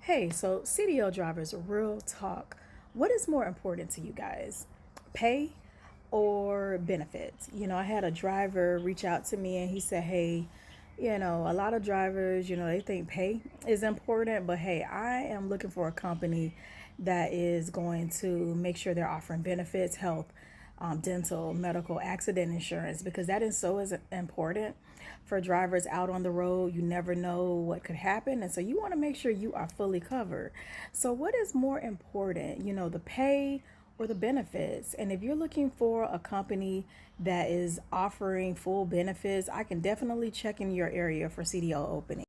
Hey, so CDL drivers, real talk. What is more important to you guys? Pay or benefits? I had a driver reach out to me and he said, hey, a lot of drivers, they think pay is important, but hey, I am looking for a company that is going to make sure they're offering benefits, health, dental, medical, accident insurance, because that is important for drivers out on the road. You never know what could happen. And so you want to make sure you are fully covered. So, what is more important, the pay or the benefits? And if you're looking for a company that is offering full benefits, I can definitely check in your area for CDL opening.